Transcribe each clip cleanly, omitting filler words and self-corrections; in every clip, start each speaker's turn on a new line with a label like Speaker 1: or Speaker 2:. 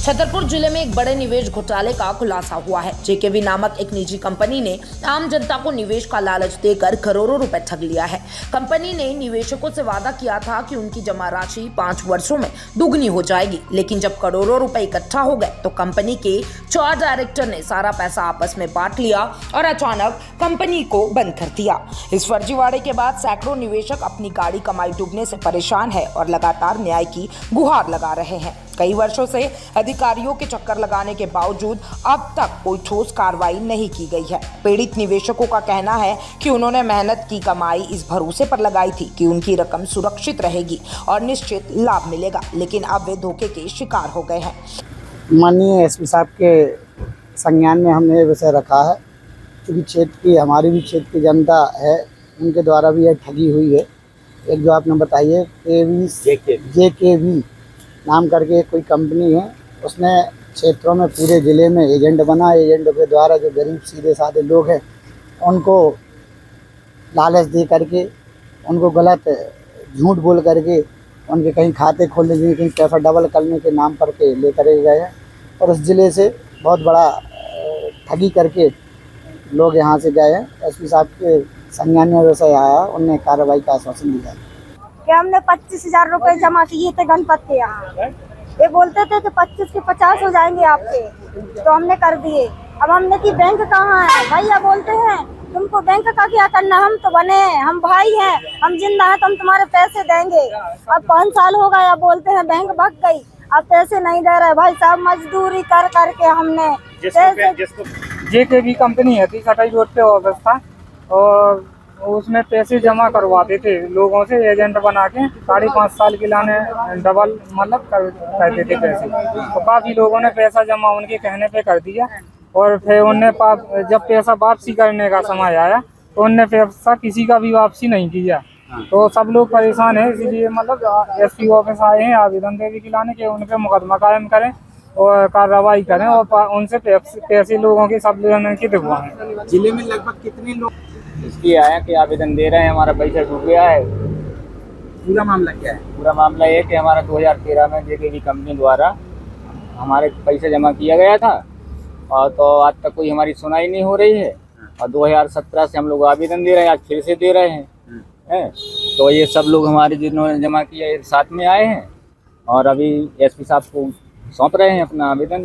Speaker 1: छतरपुर जिले में एक बड़े निवेश घोटाले का खुलासा हुआ है। जेकेवी नामक एक निजी कंपनी ने आम जनता को निवेश का लालच देकर करोड़ों रुपए ठग लिया है। कंपनी ने निवेशकों से वादा किया था कि उनकी जमा राशि 5 वर्षों में दुगनी हो जाएगी, लेकिन जब करोड़ों रुपए इकट्ठा हो गए तो कंपनी के 4 डायरेक्टर ने सारा पैसा आपस में बांट लिया और अचानक कंपनी को बंद कर दिया। इस फर्जीवाड़े के बाद सैकड़ों निवेशक अपनी गाड़ी कमाई डूबने से परेशान है और लगातार न्याय की गुहार लगा रहे हैं। कई वर्षों से अधिकारियों के चक्कर लगाने के बावजूद अब तक कोई ठोस कार्रवाई नहीं की गई है। पीड़ित निवेशकों का कहना है कि उन्होंने मेहनत की कमाई इस भरोसे पर लगाई थी कि उनकी रकम सुरक्षित रहेगी और निश्चित लाभ मिलेगा, लेकिन अब वे धोखे के शिकार हो गए हैं।
Speaker 2: माननीय एसपी साहब के संज्ञान में हमने विषय रखा है, क्योंकि क्षेत्र की हमारी भी क्षेत्र की जनता है, उनके द्वारा भी यह ठगी हुई है। एक जो आपने बताइए जेकेवी नाम करके कोई कंपनी है, उसने क्षेत्रों में पूरे ज़िले में एजेंट बना। एजेंटों के द्वारा जो गरीब सीधे साधे लोग हैं उनको लालच दे करके, उनको गलत झूठ बोल करके उनके कहीं खाते खोलने के, कहीं पैसा डबल करने के नाम पर के लेकर गए हैं और उस ज़िले से बहुत बड़ा ठगी करके लोग यहाँ से गए हैं। एसपी साहब के संज्ञान में विषय आया, उन्हें कार्रवाई का आश्वासन दिया
Speaker 3: कि हमने 25,000 रुपए जमा किए थे गणपत के यहाँ। ये बोलते थे कि 25 के 50 हो जाएंगे आपके, तो हमने कर दिए। अब हमने कि बैंक कहाँ है भैया, बोलते हैं तुमको बैंक का क्या करना, हम तो बने हैं, हम भाई हैं, हम जिंदा हैं तो हम तुम्हारे पैसे देंगे। अब 5 साल हो गए, अब बोलते हैं बैंक भाग गई, अब पैसे नहीं दे रहे। भाई साहब मजदूरी कर करके हमने
Speaker 4: जेकेवी कंपनी है, 30 रोड पे ऑफिस था और उसमें पैसे जमा करवाते थे लोगों से, एजेंट बना के 5.5 साल के लाने डबल मतलब करते थे पैसे। तो काफ़ी लोगों ने पैसा जमा उनके कहने पे कर दिया और फिर उनने जब पैसा वापसी करने का समय आया तो उनने पैसा किसी का भी वापसी नहीं किया। तो सब लोग परेशान हैं, इसीलिए मतलब एसपी ऑफिस आए हैं आवेदन देने के लाने के उन पर मुकदमा कायम करें और कार्रवाई करें और उनसे पैसे लोगों के सब लेने की दिखवाएं।
Speaker 5: जिले में लगभग कितने लोग
Speaker 6: इसलिए आया कि आवेदन दे रहे हैं, हमारा पैसा डूब गया है।
Speaker 5: पूरा मामला क्या है?
Speaker 6: पूरा मामला ये कि हमारा 2013 में जेकेवी कंपनी द्वारा हमारे पैसे जमा किया गया था और तो आज तक कोई हमारी सुनाई नहीं हो रही है और 2017 से हम लोग आवेदन दे रहे हैं, आज फिर से दे रहे हैं। तो ये सब लोग हमारे जिन्होंने जमा किया साथ में आए हैं और अभी एसपी साहब को सौंप रहे हैं अपना आवेदन।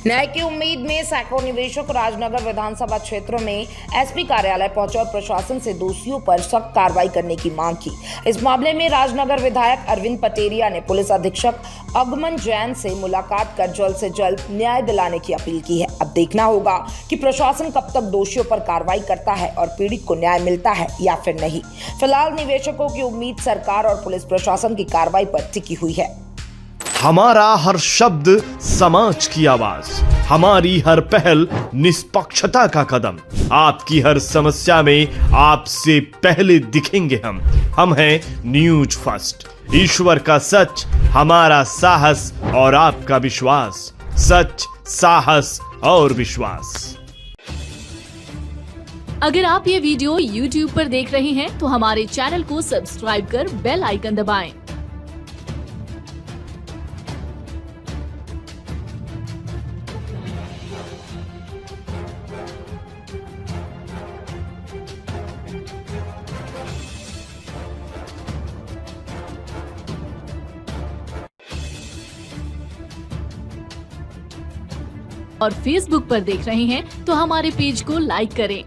Speaker 1: न्याय की उम्मीद में सैकड़ों निवेशक राजनगर विधानसभा क्षेत्र में एसपी कार्यालय पहुंचे और प्रशासन से दोषियों पर सख्त कार्रवाई करने की मांग की। इस मामले में राजनगर विधायक अरविंद पटेरिया ने पुलिस अधीक्षक अगमन जैन से मुलाकात कर जल्द से जल्द न्याय दिलाने की अपील की है। अब देखना होगा कि प्रशासन कब तक दोषियों पर कार्रवाई करता है और पीड़ित को न्याय मिलता है या फिर नहीं। फिलहाल निवेशकों की उम्मीद सरकार और पुलिस प्रशासन की कार्रवाई पर टिकी हुई है।
Speaker 7: हमारा हर शब्द समाज की आवाज, हमारी हर पहल निष्पक्षता का कदम। आपकी हर समस्या में आपसे पहले दिखेंगे हम हैं न्यूज फर्स्ट। ईश्वर का सच, हमारा साहस और आपका विश्वास। सच, साहस और विश्वास।
Speaker 8: अगर आप ये वीडियो YouTube पर देख रहे हैं तो हमारे चैनल को सब्सक्राइब कर बेल आइकन दबाएं। और Facebook पर देख रहे हैं तो हमारे पेज को लाइक करें।